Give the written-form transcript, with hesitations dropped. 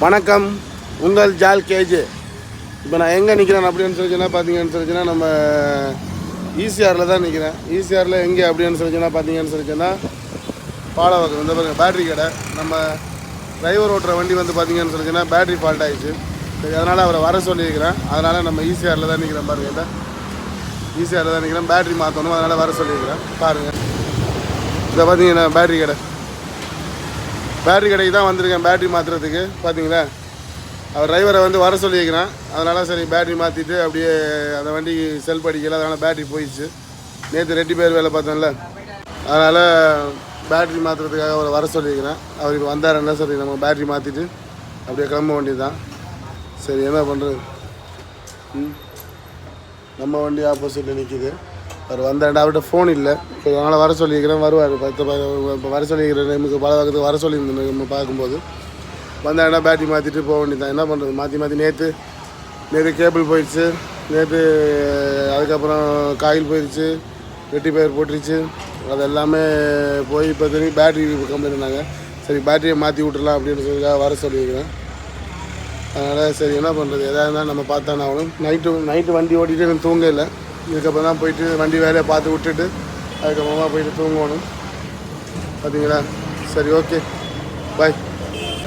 வணக்கம், உங்கள் ஜால் கேஜே. இப்போ நான் எங்கே நிற்கிறேன் அப்படின்னு சொல்லிச்சுன்னா பார்த்தீங்கன்னு சொல்லிச்சுன்னா நம்ம ஈசிஆரில் தான் நிற்கிறேன். ஈசிஆரில் எங்கே அப்படின்னு சொல்லிச்சுன்னா பார்த்தீங்கன்னு சொல்லிச்சுன்னா பாலவாக்கம் இந்த பாருங்கள் பேட்ரி கடை. நம்ம டிரைவர் ஓட்டுற வண்டி வந்து பார்த்தீங்கன்னு சொல்லிச்சுன்னா பேட்ரி ஃபால்ட் ஆகிடுச்சு. சரி, அதனால் அவரை வர சொல்லியிருக்கிறேன். அதனால் நம்ம ஈசிஆரில் தான் நிற்கிறேன். பாருங்கள், ஈசிஆரில் தான் நிற்கிறேன். பேட்ரி மாற்றணும், அதனால் வர சொல்லியிருக்கிறேன். பாருங்கள், இதை பார்த்தீங்கன்னா பேட்ரி கடை. பேட்ரி கடைக்கு தான் வந்திருக்கேன் பேட்ரி மாற்றுறதுக்கு. பார்த்தீங்களா, அவர் டிரைவரை வந்து வர சொல்லியிருக்கிறேன். அதனால் சரி பேட்ரி மாற்றிட்டு அப்படியே அந்த வண்டிக்கு செல்ஃப் அடிக்கல, அதனால் பேட்ரி போயிடுச்சு. நேற்று 2 பேர் வேலை பார்த்தோம்ல, அதனால் பேட்ரி மாற்றுறதுக்காக அவரை வர சொல்லியிருக்கிறேன். அவர் இப்போ வந்தாருன்னா சரி நம்ம பேட்ரி மாற்றிட்டு அப்படியே கிளம்ப வேண்டியது தான். சரி, என்ன பண்ணுறது, நம்ம வண்டி ஆப்போசிட்டில் நிற்கிது. அவர் வந்தாண்டா, அவர்கிட்ட ஃபோன் இல்லை. அதனால் வர சொல்லியிருக்கிறேன். வருவார். இப்போ வர சொல்லியிருக்கிற டைமுக்கு பலவாக்கத்துக்கு வர சொல்லியிருந்தேன். நம்ம பார்க்கும்போது வந்தாண்டா பேட்டரி மாற்றிட்டு போக வேண்டியதான். என்ன பண்ணுறது, மாற்றி நேற்று கேபிள் போயிடுச்சு. நேற்று அதுக்கப்புறம் காயில் போயிடுச்சு, ரெட்டிஃபயர் போட்டுருச்சு. அது எல்லாமே போய் இப்போ தெரியும் பேட்ரி கம்ப்ளைண்ட் பண்ணாங்க. சரி, பேட்டரியை மாற்றி விட்டுடலாம் அப்படின்னு சொல்லி வர சொல்லியிருக்கிறேன். அதனால் சரி, என்ன பண்ணுறது, எதாக இருந்தாலும் நம்ம பார்த்தானே ஆகணும். நைட்டு வண்டி ஓட்டிகிட்டு எனக்கு தூங்க இல்லை. இதுக்கப்புறம் தான் போயிட்டு வண்டி வேலையை பார்த்து விட்டுட்டு அதுக்கப்புறமா போயிட்டு தூங்கணும். பார்த்தீங்களா, சரி, ஓகே, பாய்.